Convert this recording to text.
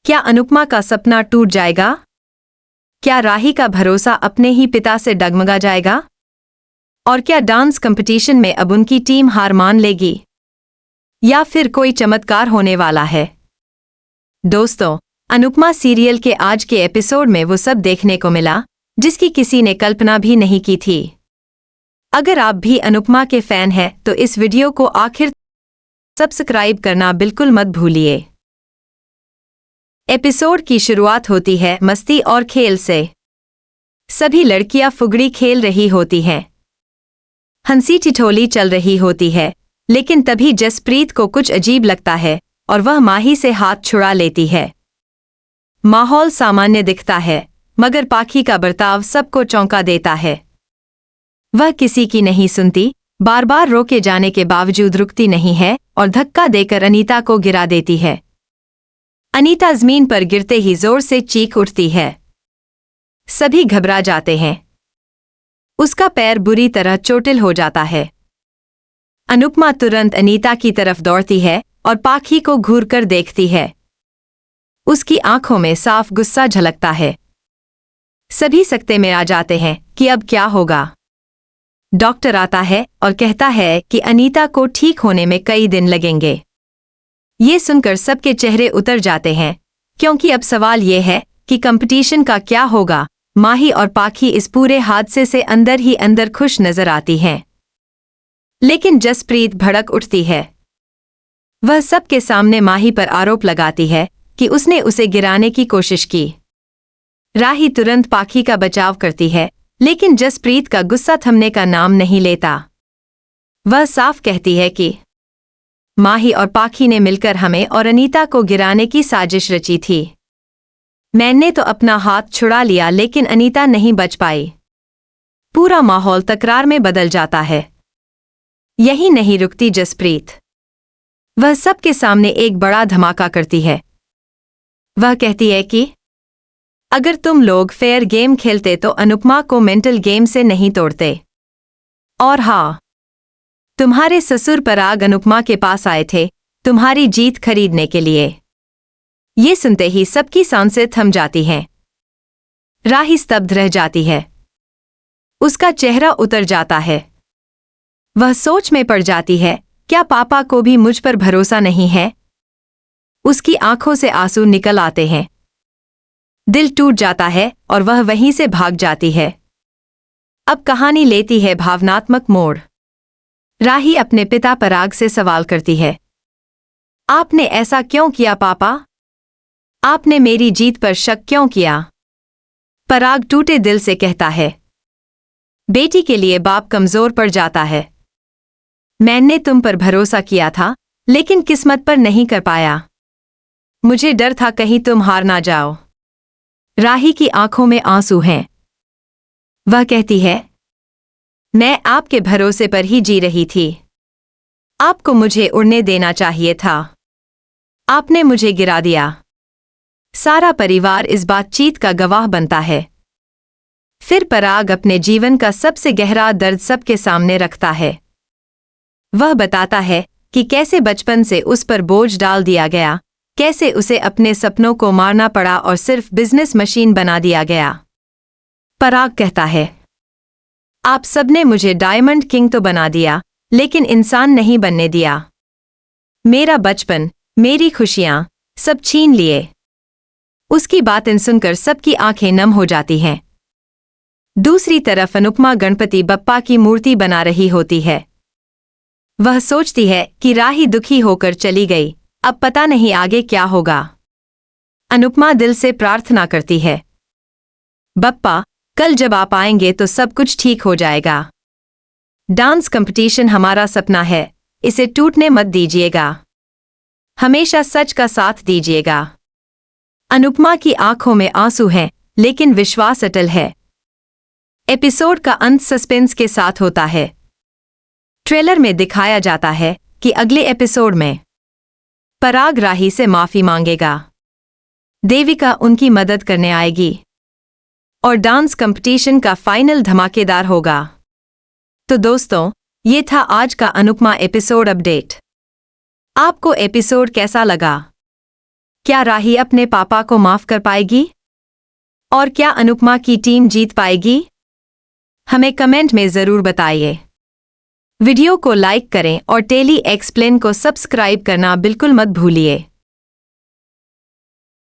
क्या अनुपमा का सपना टूट जाएगा? क्या राही का भरोसा अपने ही पिता से डगमगा जाएगा? और क्या डांस कंपटीशन में अब उनकी टीम हार मान लेगी? या फिर कोई चमत्कार होने वाला है? दोस्तों, अनुपमा सीरियल के आज के एपिसोड में वो सब देखने को मिला जिसकी किसी ने कल्पना भी नहीं की थी। अगर आप भी अनुपमा के फैन हैं तो इस वीडियो को आखिर सब्सक्राइब करना बिल्कुल मत भूलिए। एपिसोड की शुरुआत होती है मस्ती और खेल से। सभी लड़कियां फुगड़ी खेल रही होती हैं। हंसी ठिठोली चल रही होती है, लेकिन तभी जसप्रीत को कुछ अजीब लगता है और वह माही से हाथ छुड़ा लेती है। माहौल सामान्य दिखता है, मगर पाखी का बर्ताव सबको चौंका देता है। वह किसी की नहीं सुनती, बार बार रोके जाने के बावजूद रुकती नहीं है और धक्का देकर अनीता को गिरा देती है। अनीता जमीन पर गिरते ही जोर से चीख उठती है। सभी घबरा जाते हैं। उसका पैर बुरी तरह चोटिल हो जाता है। अनुपमा तुरंत अनीता की तरफ दौड़ती है और पाखी को घूरकर देखती है। उसकी आंखों में साफ गुस्सा झलकता है। सभी सकते में आ जाते हैं कि अब क्या होगा। डॉक्टर आता है और कहता है कि अनीता को ठीक होने में कई दिन लगेंगे। ये सुनकर सबके चेहरे उतर जाते हैं, क्योंकि अब सवाल ये है कि कंपटीशन का क्या होगा। माही और पाखी इस पूरे हादसे से अंदर ही अंदर खुश नजर आती हैं। लेकिन जसप्रीत भड़क उठती है। वह सबके सामने माही पर आरोप लगाती है कि उसने उसे गिराने की कोशिश की। राही तुरंत पाखी का बचाव करती है, लेकिन जसप्रीत का गुस्सा थमने का नाम नहीं लेता। वह साफ कहती है कि माही और पाखी ने मिलकर हमें और अनीता को गिराने की साजिश रची थी। मैंने तो अपना हाथ छुड़ा लिया, लेकिन अनीता नहीं बच पाई। पूरा माहौल तकरार में बदल जाता है। यही नहीं रुकती जसप्रीत। वह सबके सामने एक बड़ा धमाका करती है। वह कहती है कि अगर तुम लोग फेयर गेम खेलते तो अनुपमा को मेंटल गेम से नहीं तोड़ते। और हाँ, तुम्हारे ससुर पराग अनुपमा के पास आए थे तुम्हारी जीत खरीदने के लिए। ये सुनते ही सबकी सांसें थम जाती हैं। राही स्तब्ध रह जाती है। उसका चेहरा उतर जाता है। वह सोच में पड़ जाती है, क्या पापा को भी मुझ पर भरोसा नहीं है? उसकी आंखों से आंसू निकल आते हैं। दिल टूट जाता है और वह वहीं से भाग जाती है। अब कहानी लेती है भावनात्मक मोड़। राही अपने पिता पराग से सवाल करती है, आपने ऐसा क्यों किया पापा? आपने मेरी जीत पर शक क्यों किया? पराग टूटे दिल से कहता है, बेटी के लिए बाप कमजोर पड़ जाता है। मैंने तुम पर भरोसा किया था, लेकिन किस्मत पर नहीं कर पाया। मुझे डर था कहीं तुम हार ना जाओ। राही की आंखों में आंसू हैं। वह कहती है, मैं आपके भरोसे पर ही जी रही थी। आपको मुझे उड़ने देना चाहिए था। आपने मुझे गिरा दिया। सारा परिवार इस बातचीत का गवाह बनता है। फिर पराग अपने जीवन का सबसे गहरा दर्द सबके सामने रखता है। वह बताता है कि कैसे बचपन से उस पर बोझ डाल दिया गया, कैसे उसे अपने सपनों को मारना पड़ा और सिर्फ बिजनेस मशीन बना दिया गया। पराग कहता है, आप सबने मुझे डायमंड किंग तो बना दिया, लेकिन इंसान नहीं बनने दिया। मेरा बचपन, मेरी खुशियां, सब छीन लिए। उसकी बातें सुनकर सबकी आंखें नम हो जाती हैं। दूसरी तरफ अनुपमा गणपति बप्पा की मूर्ति बना रही होती है। वह सोचती है कि राही दुखी होकर चली गई, अब पता नहीं आगे क्या होगा। अनुपमा दिल से प्रार्थना करती है, बप्पा, कल जब आप आएंगे तो सब कुछ ठीक हो जाएगा। डांस कंपटीशन हमारा सपना है, इसे टूटने मत दीजिएगा। हमेशा सच का साथ दीजिएगा। अनुपमा की आंखों में आंसू हैं, लेकिन विश्वास अटल है। एपिसोड का अंत सस्पेंस के साथ होता है। ट्रेलर में दिखाया जाता है कि अगले एपिसोड में पराग राही से माफी मांगेगा। देविका उनकी मदद करने आएगी और डांस कंपटीशन का फाइनल धमाकेदार होगा। तो दोस्तों, ये था आज का अनुपमा एपिसोड अपडेट। आपको एपिसोड कैसा लगा? क्या राही अपने पापा को माफ कर पाएगी? और क्या अनुपमा की टीम जीत पाएगी? हमें कमेंट में ज़रूर बताइए। वीडियो को लाइक करें और टेली एक्सप्लेन को सब्सक्राइब करना बिल्कुल मत भूलिए।